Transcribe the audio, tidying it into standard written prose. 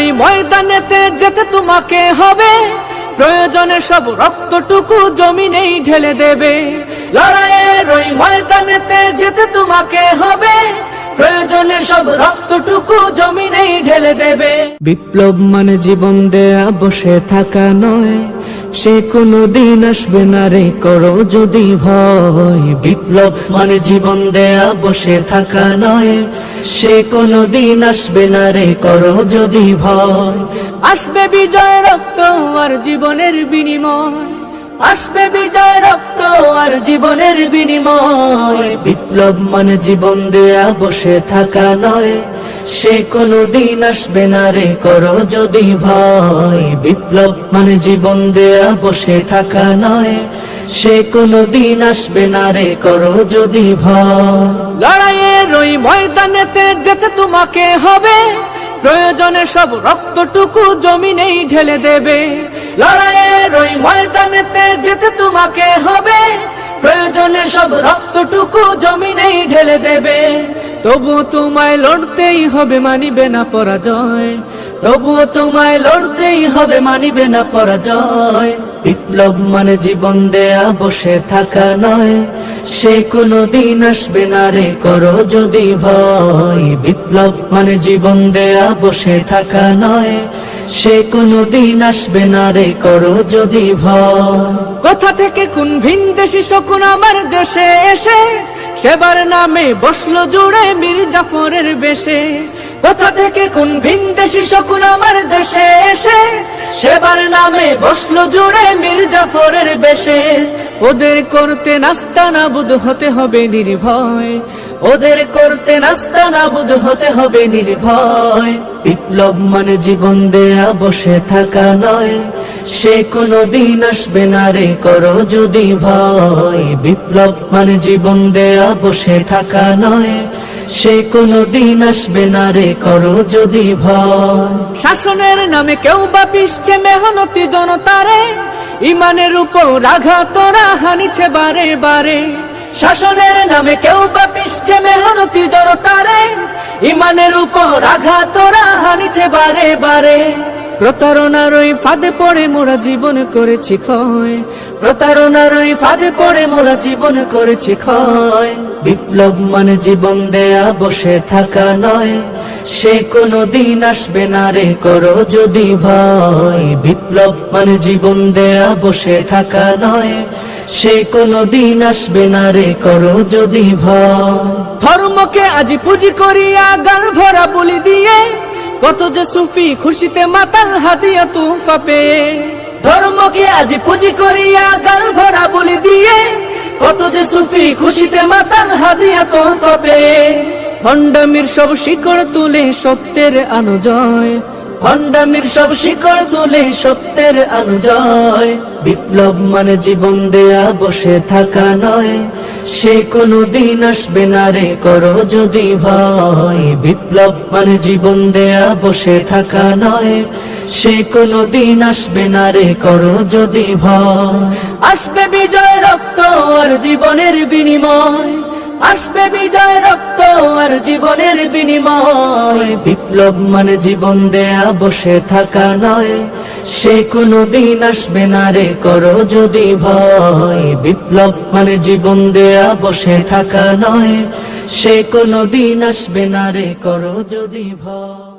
ওই ময়দানেতে যেতে তোমাকে হবে, প্রয়োজনে সব রক্তটুকু জমিনেই ঢেলে দেবে। লড়াইয়ের ওই ময়দানেতে যেতে তোমাকে হবে, প্রয়োজনে সব রক্তটুকু জমিনেই ঢেলে দেবে। বিপ্লব মানে জীবন দেয়া বসে থাকা নয়, সে কোনো দিন আসবে না রে করো যদি ভয়। বিপ্লব মানে জীবন দেয়া বসে থাকা নয়, সে কোনো দিন আসবে না রে করো যদি ভয়। আসবে বিজয় রক্ত আর জীবনের বিনিময়, আসবে বিজয় রক্ত আর জীবনের বিনিময়। বিপ্লব মানে জীবন দেয়া বসে থাকা নয়, সে কোনো দিন আসবে না রে করো যদি ভয়। বিপ্লব মানে জীবন দেয়া বসে থাকা নয়, সে কোনো দিন আসবে না রে করো যদি ভয়। লড়াইয়ের ওই ময়দানেতে যেতে তোমাকে হবে, প্রয়োজনে সব রক্তটুকু জমিনেই ঢেলে দেবে। লড়াইয়ের ওই ময়দানেতে যেতে তোমাকে হবে, প্রয়োজনে সব রক্তটুকু জমিনেই ঢেলে দেবে। তবুও তোমায় লড়তেই হবে, মানিবে না পরাজয়। তবুও তোমায় লড়তেই হবে, মানিবে না পরাজয়। বিপ্লব মানে জীবন দেয়া বসে থাকা নয়, সে কোনো দিন আসবে না রে করো যদি ভয়। বিপ্লব মানে জীবন দেয়া বসে থাকা নয়, সে কোনো দিন আসবে না রে করো যদি ভয়। কোথা থেকে কোন ভিনদেশী শকুন আমার দেশে এসে, সেবার নামে বসলো জুড়ে মীর জাফরের বেশে। কোথা থেকে কোন ভিনদেশী শকুন আমার দেশে এসে, সেবার নামে বসলো জুড়ে মীর জাফরের বেশে। ওদের করতে নাস্তানাবুদ হতে হবে নির্ভয়, ওদের করতে নাস্তানাবুদ হতে হবে নির্ভয়। বিপ্লব মানে জীবন দেয়া বসে থাকা নয়, সে কোনো দিন আসবে না রে করো যদি ভয়। বিপ্লব মানে জীবন দেয়া বসে থাকা নয়, সে কোনো দিন আসবে না রে করো যদি ভয়। শাসনের নামে কেউ বা পিষছে মেহনতি জনতারে, ইমানের উপর আঘাত ওরা হানিছে বারে বারে। শাসনের নামে কেউ বা পিষছে মেহনতি জনতারে, ইমানের উপর আঘাত ওরা হানিছে বারে বারে। প্রতারণার ওই ফাঁদে পড়ে মোরা জীবন করেছি ক্ষয়, প্রতারণার ওই ফাঁদে পড়ে মোরা জীবন করেছি ক্ষয়। বিপ্লব মানে জীবন দেয়া বসে থাকা নয়, সে কোনো দিন আসবে না রে করো যদি ভয়। বিপ্লব মানে জীবন দেয়া বসে থাকা নয়, সে কোনো দিন আসবে না রে করো যদি ভয়। ধর্মকে আজ পুঁজি করিয়া গাল ভরা বলি দিয়ে, কত যে সুফি খুশিতে মাতাল হাদিয়া তুফা পেয়ে। ধর্মকে আজ পুঁজি করিয়া গাল ভরা বলি দিয়ে, কত যে সুফি খুশিতে মাতাল হাদিয়া তুফা পেয়ে। ভণ্ডামির সব শিকড় তুলে সত্যের অনুজয়, ভণ্ডামির সব শিকড় তুলে সত্যের অনুজয়। বিপ্লব মানে জীবন দেয়া বসে থাকা নয়, সে কোনো দিন আসবে না রে করো যদি ভয়। বিপ্লব মানে জীবন দেয়া বসে থাকা নয়, সে কোনো দিন আসবে না রে করো যদি ভয়। আসবে বিজয় রক্ত আর জীবনের বিনিময়, আসবে বিজয় রক্ত আর জীবনের বিনিময়। বিপ্লব মানে জীবন দেয়া বসে থাকা নয়, সে কোনো দিন আসবে না রে করো যদি ভয়। বিপ্লব মানে জীবন দেয়া বসে থাকা নয়, সে কোনো দিন আসবে না রে করো যদি ভয়।